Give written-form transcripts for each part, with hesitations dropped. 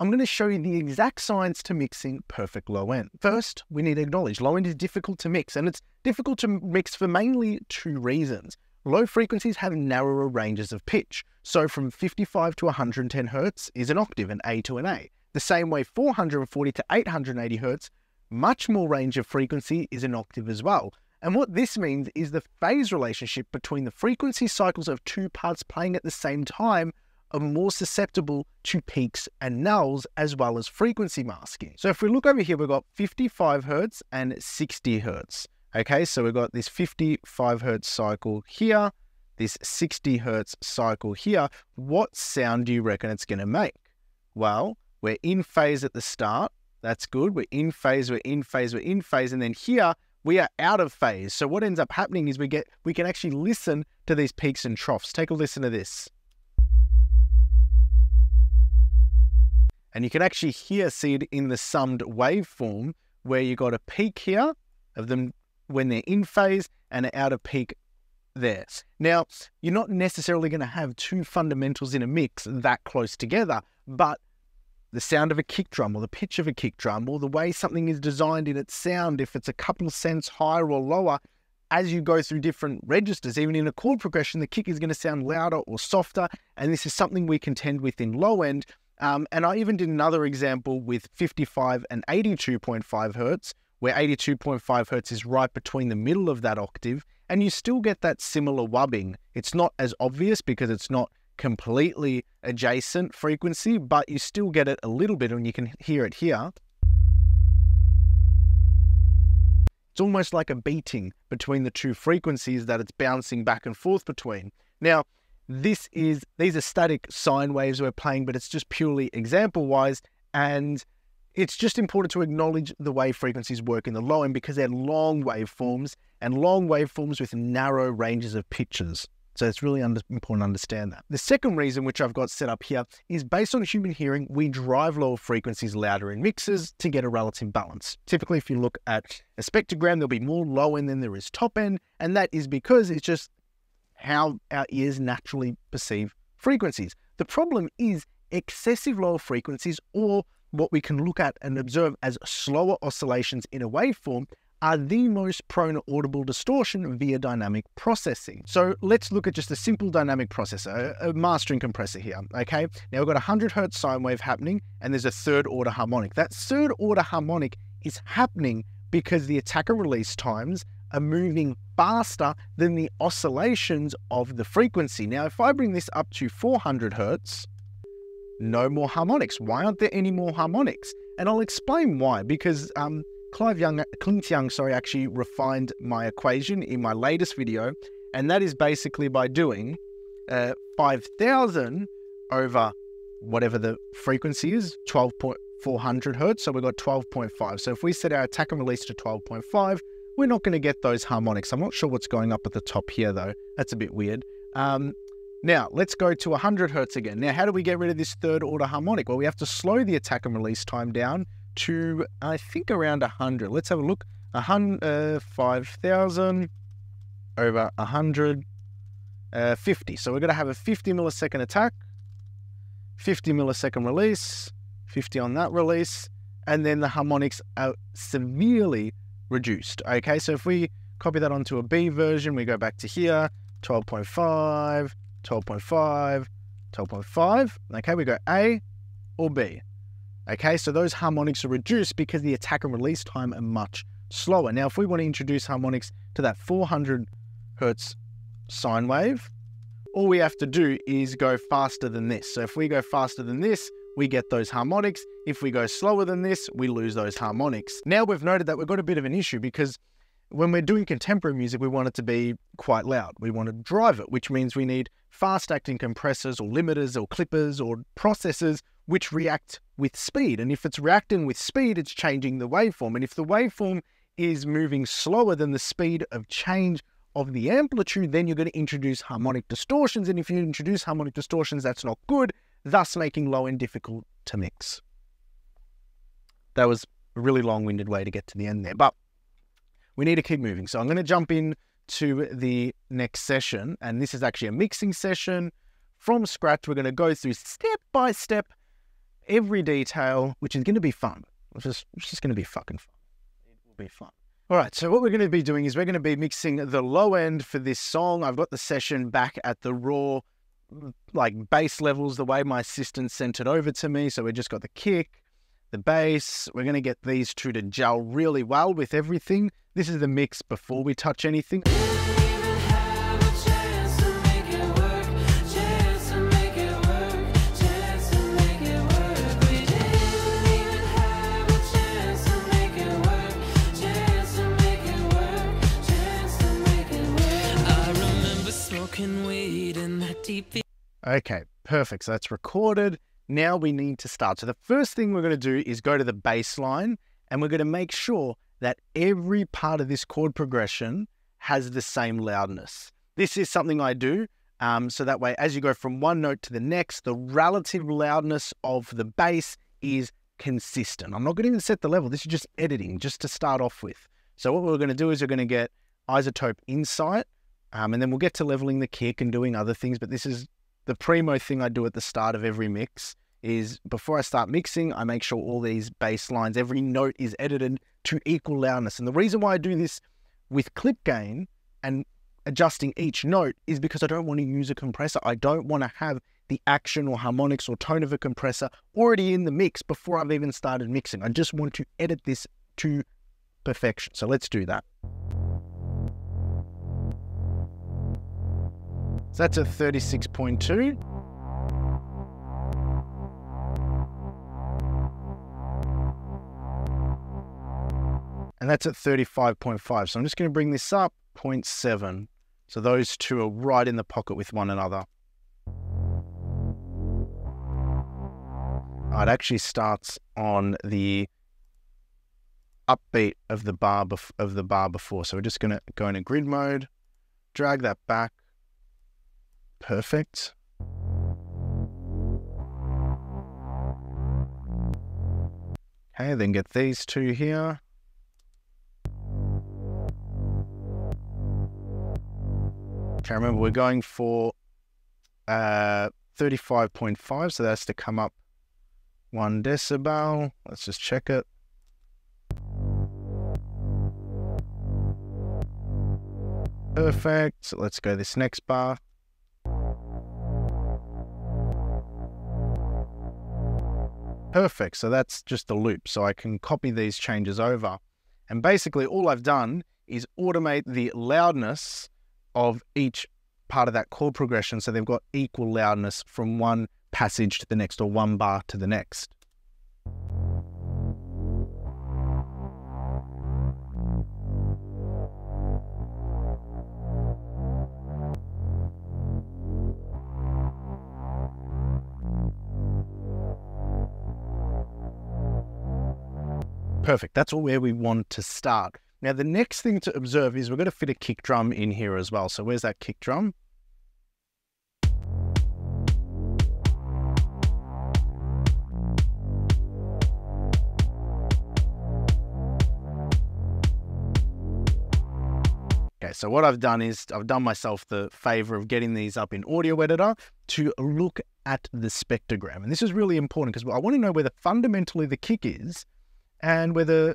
I'm going to show you the exact science to mixing perfect low end. First, we need to acknowledge low end is difficult to mix, and it's difficult to mix for mainly two reasons. Low frequencies have narrower ranges of pitch. So from 55 to 110 Hz is an octave, an A to an A. The same way 440 to 880 Hz, much more range of frequency is an octave as well. And what this means is the phase relationship between the frequency cycles of two parts playing at the same time are more susceptible to peaks and nulls as well as frequency masking. So if we look over here, we've got 55 Hz and 60 Hz. Okay, so we've got this 55 Hz cycle here, this 60 Hz cycle here. What sound do you reckon it's going to make? Well, we're in phase at the start. That's good. We're in phase, we're in phase, we're in phase. And then here we are out of phase. So what ends up happening is we can actually listen to these peaks and troughs. Take a listen to this. And you can actually see it in the summed waveform where you got a peak here of them when they're in phase and an out of peak there. Now, you're not necessarily going to have two fundamentals in a mix that close together, but the sound of a kick drum or the pitch of a kick drum or the way something is designed in its sound, if it's a couple of cents higher or lower, as you go through different registers, even in a chord progression, the kick is going to sound louder or softer. And this is something we contend with in low end. And I even did another example with 55 and 82.5 Hz, where 82.5 Hz is right between the middle of that octave, and you still get that similar wubbing. It's not as obvious because it's not completely adjacent frequency, but you still get it a little bit, and you can hear it here. It's almost like a beating between the two frequencies that it's bouncing back and forth between. Now, these are static sine waves we're playing, but it's just purely example-wise, and it's just important to acknowledge the way frequencies work in the low end because they're long waveforms, and long waveforms with narrow ranges of pitches. So it's really important to understand that. The second reason, which I've got set up here, is based on human hearing, we drive lower frequencies louder in mixes to get a relative balance. Typically, if you look at a spectrogram, there'll be more low end than there is top end, and that is because it's just how our ears naturally perceive frequencies. The problem is excessive lower frequencies, or what we can look at and observe as slower oscillations in a waveform, are the most prone to audible distortion via dynamic processing. So let's look at just a simple dynamic processor, a mastering compressor here, okay? Now we've got a 100 Hz sine wave happening, and there's a third order harmonic. That third order harmonic is happening because the attack and release times are moving faster than the oscillations of the frequency. Now, if I bring this up to 400 Hz, no more harmonics. Why aren't there any more harmonics? And I'll explain why, because Clint Young actually refined my equation in my latest video, and that is basically by doing 5,000 over whatever the frequency is, 12.400 Hz, so we've got 12.5. So if we set our attack and release to 12.5, we're not going to get those harmonics. I'm not sure what's going up at the top here, though. That's a bit weird. Now, let's go to 100 Hz again. Now, how do we get rid of this third order harmonic? Well, we have to slow the attack and release time down to, I think, around 100. Let's have a look. 5,000 over 100, 50. So we're going to have a 50 millisecond attack, 50 millisecond release, 50 on that release, and then the harmonics are severely reduced. Okay, so if we copy that onto a B version, we go back to here, 12.5, 12.5, 12.5. Okay, we go A or B. Okay, so those harmonics are reduced because the attack and release time are much slower. Now, if we want to introduce harmonics to that 400 Hz sine wave, all we have to do is go faster than this. So if we go faster than this, we get those harmonics. If we go slower than this, we lose those harmonics. Now we've noted that we've got a bit of an issue because when we're doing contemporary music, we want it to be quite loud. We want to drive it, which means we need fast-acting compressors or limiters or clippers or processors which react with speed. And if it's reacting with speed, it's changing the waveform. And if the waveform is moving slower than the speed of change of the amplitude, then you're going to introduce harmonic distortions. And if you introduce harmonic distortions, that's not good, thus making low end difficult to mix. That was a really long-winded way to get to the end there, but we need to keep moving. So I'm going to jump in to the next session, and this is actually a mixing session from scratch. We're going to go through step by step every detail, which is going to be fun. It's just going to be fucking fun. It will be fun. All right, so what we're going to be doing is we're going to be mixing the low end for this song. I've got the session back at the raw, like bass levels, the way my assistant sent it over to me. So we just got the kick, the bass. We're going to get these two to gel really well with everything. This is the mix before we touch anything. Okay, perfect. So that's recorded. Now we need to start. So the first thing we're going to do is go to the bass line, and we're going to make sure that every part of this chord progression has the same loudness. This is something I do. So that way, as you go from one note to the next, the relative loudness of the bass is consistent. I'm not going to even set the level. This is just editing, just to start off with. So what we're going to do is we're going to get iZotope Insight, and then we'll get to leveling the kick and doing other things. But this is the primo thing I do at the start of every mix. Is before I start mixing, I make sure all these bass lines, every note is edited to equal loudness. And the reason why I do this with clip gain and adjusting each note is because I don't want to use a compressor. I don't want to have the action or harmonics or tone of a compressor already in the mix before I've even started mixing. I just want to edit this to perfection. So let's do that. So that's a 36.2. And that's at 35.5. So I'm just going to bring this up 0.7. So those two are right in the pocket with one another. It actually starts on the upbeat of the bar before. So we're just going to go into grid mode, drag that back. Perfect. Okay, then get these two here. Okay, remember we're going for 35.5, so that's to come up 1 decibel. Let's just check it. Perfect. So let's go this next bar. Perfect. So that's just the loop. So I can copy these changes over. And basically all I've done is automate the loudness of each part of that chord progression. So they've got equal loudness from one passage to the next or one bar to the next. Perfect. That's all where we want to start. Now, the next thing to observe is we're going to fit a kick drum in here as well. So where's that kick drum? Okay, so what I've done is I've done myself the favor of getting these up in Audio Editor to look at the spectrogram. And this is really important because I want to know whether fundamentally the kick is and whether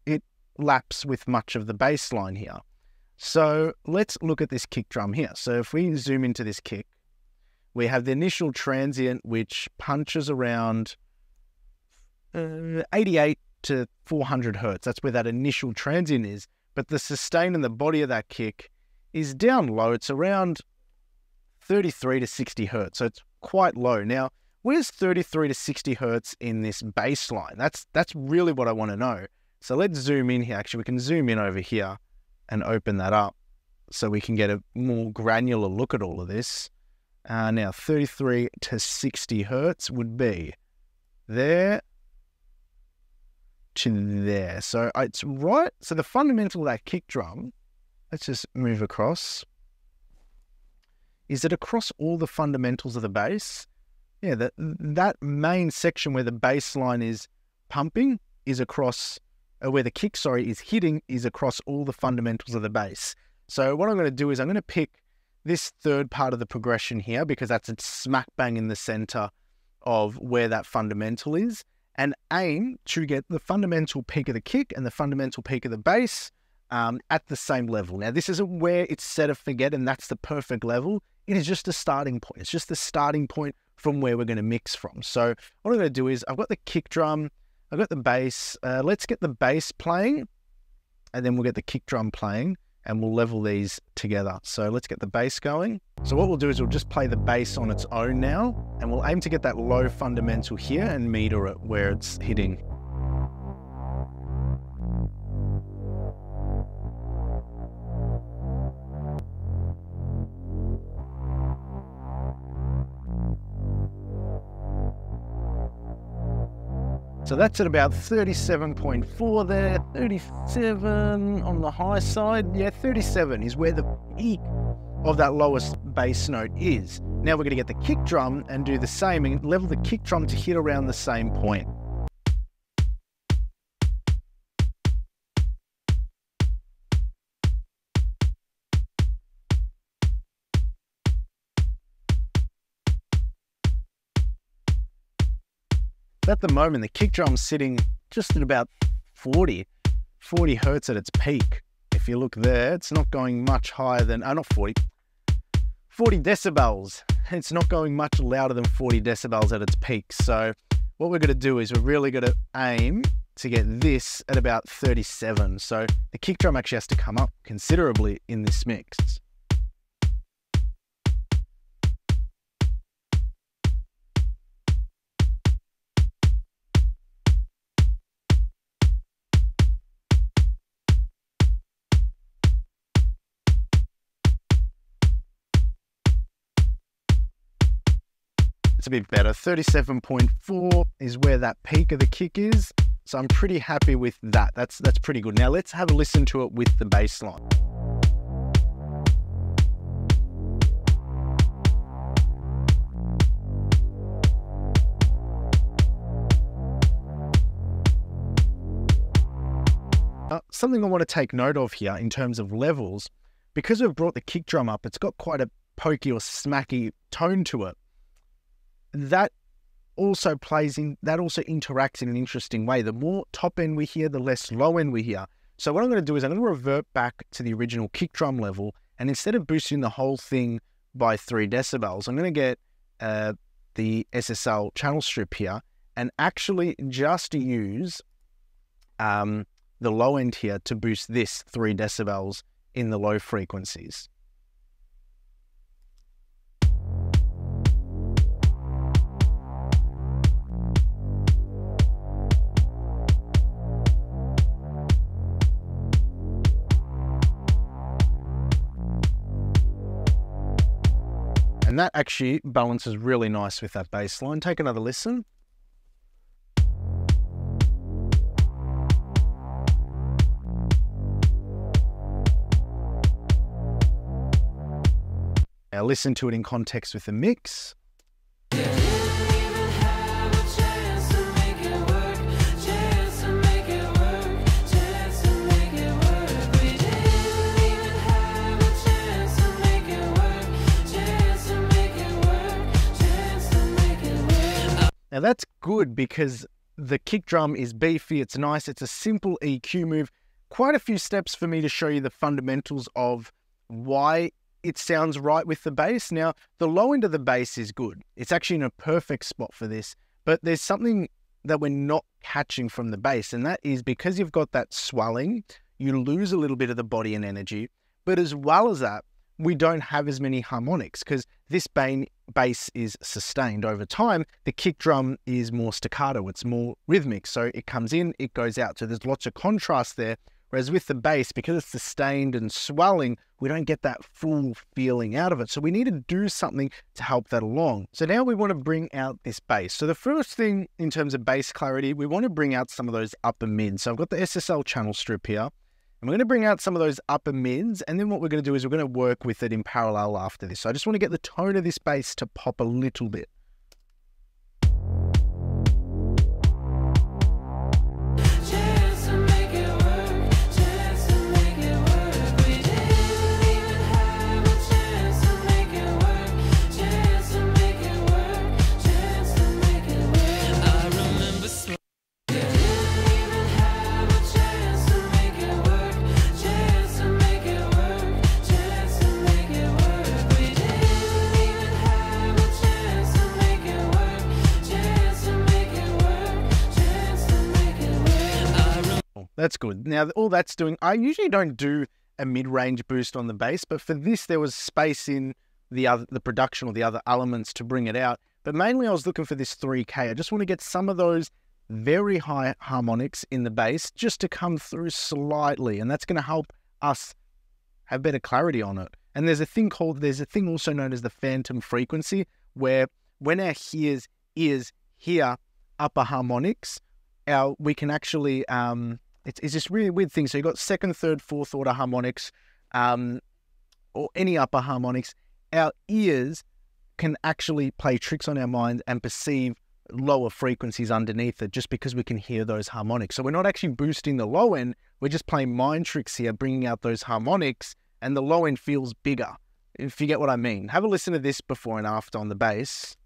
it laps with much of the bass line here. So let's look at this kick drum here. So if we zoom into this kick, we have the initial transient, which punches around 88 to 400 hertz. That's where that initial transient is. But the sustain and the body of that kick is down low. It's around 33 to 60 hertz. So it's quite low. Now, where's 33 to 60 hertz in this bass line? That's really what I want to know. So let's zoom in here. Actually, we can zoom in over here and open that up so we can get a more granular look at all of this. Now, 33 to 60 hertz would be there to there. So it's right. So the fundamental of that kick drum, let's just move across. Is it across all the fundamentals of the bass? Yeah, that main section where the bass line is pumping is across, where the kick, is hitting is across all the fundamentals of the bass. So what I'm going to do is I'm going to pick this third part of the progression here because that's a smack bang in the center of where that fundamental is and aim to get the fundamental peak of the kick and the fundamental peak of the bass at the same level. Now, this isn't where it's set and forget and that's the perfect level. It is just a starting point. It's just the starting point from where we're going to mix from. So what I'm going to do is I've got the kick drum, I've got the bass. Let's get the bass playing and then we'll get the kick drum playing and we'll level these together. So let's get the bass going. So what we'll do is we'll just play the bass on its own now and we'll aim to get that low fundamental here and meter it where it's hitting. So that's at about 37.4 there, 37 on the high side. Yeah, 37 is where the peak of that lowest bass note is. Now we're going to get the kick drum and do the same and level the kick drum to hit around the same point. At the moment, the kick drum's sitting just at about 40 hertz at its peak. If you look there, it's not going much higher than, not 40 decibels. It's not going much louder than 40 decibels at its peak. So what we're going to do is we're really going to aim to get this at about 37. So the kick drum actually has to come up considerably in this mix. It's a bit better. 37.4 is where that peak of the kick is. So I'm pretty happy with that. That's pretty good. Now let's have a listen to it with the bass line. Something I want to take note of here in terms of levels, because we've brought the kick drum up, it's got quite a pokey or smacky tone to it. That also interacts in an interesting way. The more top end we hear, the less low end we hear. So what I'm going to do is I'm going to revert back to the original kick drum level, and instead of boosting the whole thing by 3 decibels, I'm going to get the SSL channel strip here and actually just use the low end here to boost this 3 decibels in the low frequencies. And that actually balances really nice with that bass line. Take another listen. Now listen to it in context with the mix. Now that's good because the kick drum is beefy, it's nice, it's a simple EQ move. Quite a few steps for me to show you the fundamentals of why it sounds right with the bass. Now, the low end of the bass is good. It's actually in a perfect spot for this, but there's something that we're not catching from the bass, and that is because you've got that swelling, you lose a little bit of the body and energy, but as well as that, we don't have as many harmonics because this bass is sustained over time. The kick drum is more staccato, it's more rhythmic. So it comes in, it goes out. So there's lots of contrast there. Whereas with the bass, because it's sustained and swelling, we don't get that full feeling out of it. So we need to do something to help that along. So now we want to bring out this bass. So the first thing in terms of bass clarity, we want to bring out some of those upper mids. So I've got the SSL channel strip here. And we're going to bring out some of those upper mids, and then what we're going to do is we're going to work with it in parallel after this. So I just want to get the tone of this bass to pop a little bit. That's good. Now, all that's doing, I usually don't do a mid-range boost on the bass, but for this, there was space in the production or the other elements to bring it out. But mainly I was looking for this 3K. I just want to get some of those very high harmonics in the bass just to come through slightly. And that's going to help us have better clarity on it. And there's a thing also known as the phantom frequency, where when our ears hear upper harmonics, we can actually, it's this really weird thing. So you've got second, third, fourth order harmonics, or any upper harmonics. Our ears can actually play tricks on our minds and perceive lower frequencies underneath it just because we can hear those harmonics. So we're not actually boosting the low end, we're just playing mind tricks here, bringing out those harmonics, and the low end feels bigger, if you get what I mean. Have a listen to this before and after on the bass.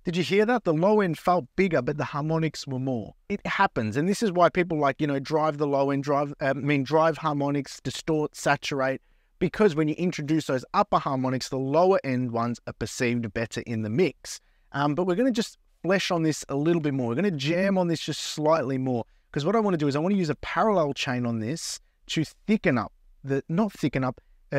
Did you hear that? The low end felt bigger, but the harmonics were more. It happens, and this is why people like, drive the low end, drive harmonics, distort, saturate, because when you introduce those upper harmonics, the lower end ones are perceived better in the mix. But we're going to just flesh on this a little bit more. We're going to jam on this just slightly more, because what I want to do is I want to use a parallel chain on this to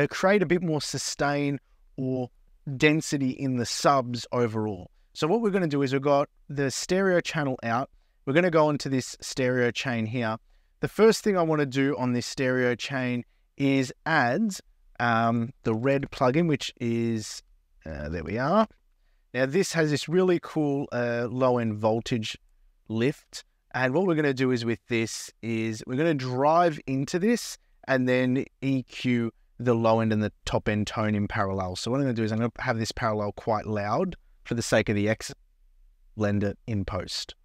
create a bit more sustain or density in the subs overall. So what we're going to do is we've got the stereo channel out. We're going to go into this stereo chain here. The first thing I want to do on this stereo chain is add the red plugin, which is, there we are. Now this has this really cool low end voltage lift. And what we're going to do is with this is we're going to drive into this and then EQ the low end and the top end tone in parallel. So what I'm going to do is I'm going to have this parallel quite loud for the sake of the blend it in post.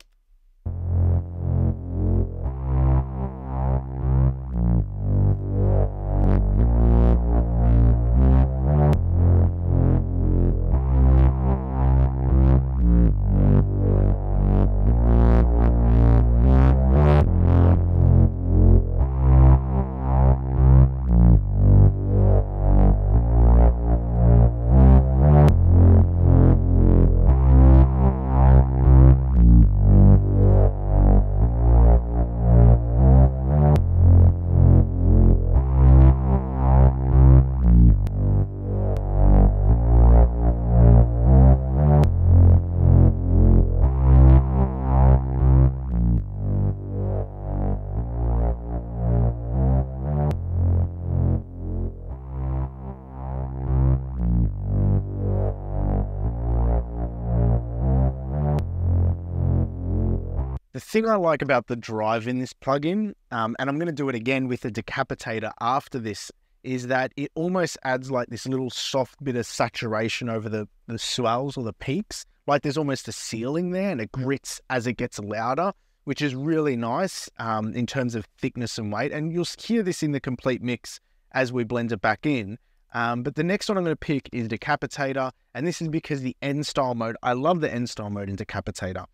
The thing I like about the drive in this plugin, and I'm going to do it again with the decapitator after this, is that it almost adds like this little soft bit of saturation over the swells or the peaks. Like there's almost a ceiling there and it grits as it gets louder, which is really nice in terms of thickness and weight. And you'll hear this in the complete mix as we blend it back in. But the next one I'm going to pick is Decapitator, and this is because the end style mode, I love the end style mode in Decapitator.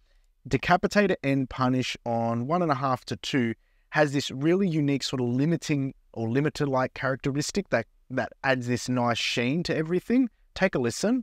Decapitator end punish on 1.5 to 2 has this really unique sort of limiting or limiter-like characteristic that adds this nice sheen to everything. Take a listen.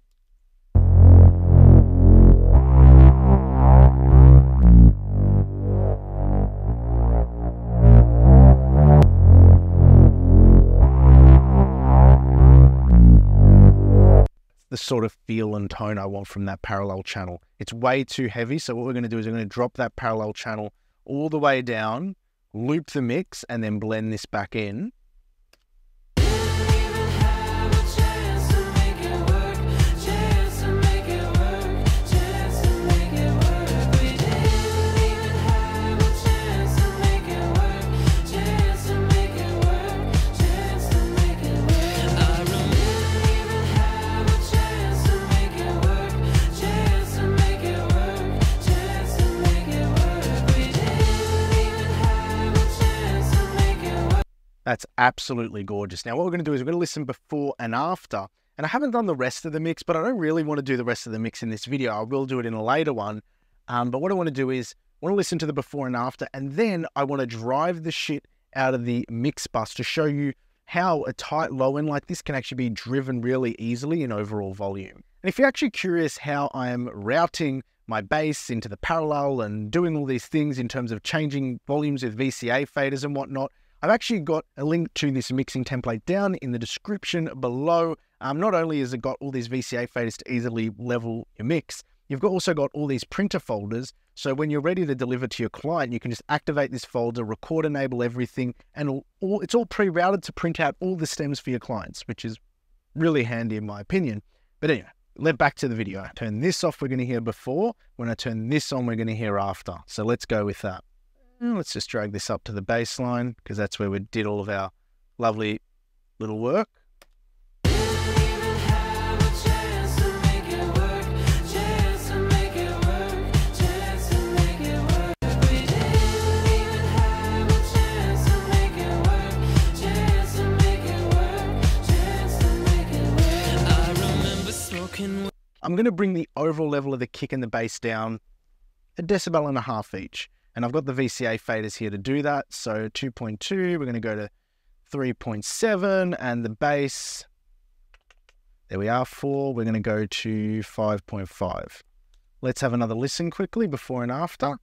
The sort of feel and tone I want from that parallel channel. It's way too heavy, so what we're going to do is we're going to drop that parallel channel all the way down, loop the mix, and then blend this back in. That's absolutely gorgeous. Now what we're going to do is we're going to listen before and after. And I haven't done the rest of the mix, but I don't really want to do the rest of the mix in this video. I will do it in a later one. But what I want to do is want to listen to the before and after, and then I want to drive the shit out of the mix bus to show you how a tight low end like this can actually be driven really easily in overall volume. And if you're actually curious how I am routing my bass into the parallel and doing all these things in terms of changing volumes with VCA faders and whatnot, I've actually got a link to this mixing template down in the description below. Not only has it got all these VCA faders to easily level your mix, you've also got all these printer folders. So when you're ready to deliver to your client, you can just activate this folder, record, enable everything, and it's all pre-routed to print out all the stems for your clients, which is really handy in my opinion. But anyway, back to the video. Turn this off, we're going to hear before. When I turn this on, we're going to hear after. So let's go with that. And let's just drag this up to the bass line, because that's where we did all of our lovely little work. I'm going to bring the overall level of the kick and the bass down 1.5 decibels each. And I've got the VCA faders here to do that. So 2.2, we're going to go to 3.7, and the bass, there we are, 4. We're going to go to 5.5. Let's have another listen quickly, before and after.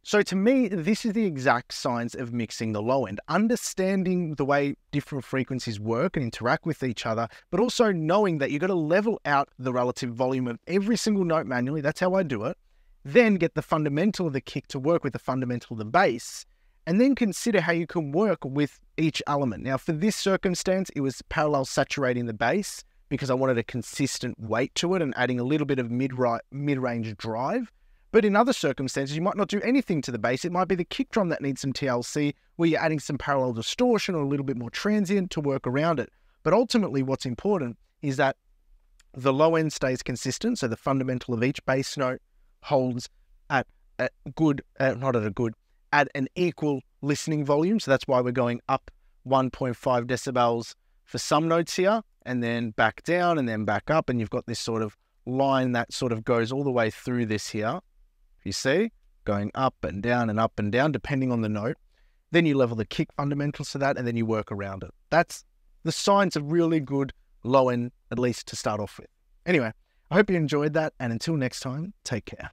So to me, this is the exact science of mixing the low end, understanding the way different frequencies work and interact with each other, but also knowing that you've got to level out the relative volume of every single note manually. That's how I do it. Then get the fundamental of the kick to work with the fundamental of the bass, and then consider how you can work with each element. Now, for this circumstance, it was parallel saturating the bass because I wanted a consistent weight to it and adding a little bit of mid-range drive. But in other circumstances, you might not do anything to the bass. It might be the kick drum that needs some TLC, where you're adding some parallel distortion or a little bit more transient to work around it. But ultimately, what's important is that the low end stays consistent, so the fundamental of each bass note holds at an equal listening volume. So that's why we're going up 1.5 decibels for some notes here, and then back down, and then back up, and you've got this sort of line that sort of goes all the way through this here. You see, going up and down, depending on the note. Then you level the kick fundamentals to that, and then you work around it. That's the science of really good low end, at least to start off with. Anyway, I hope you enjoyed that, and until next time, take care.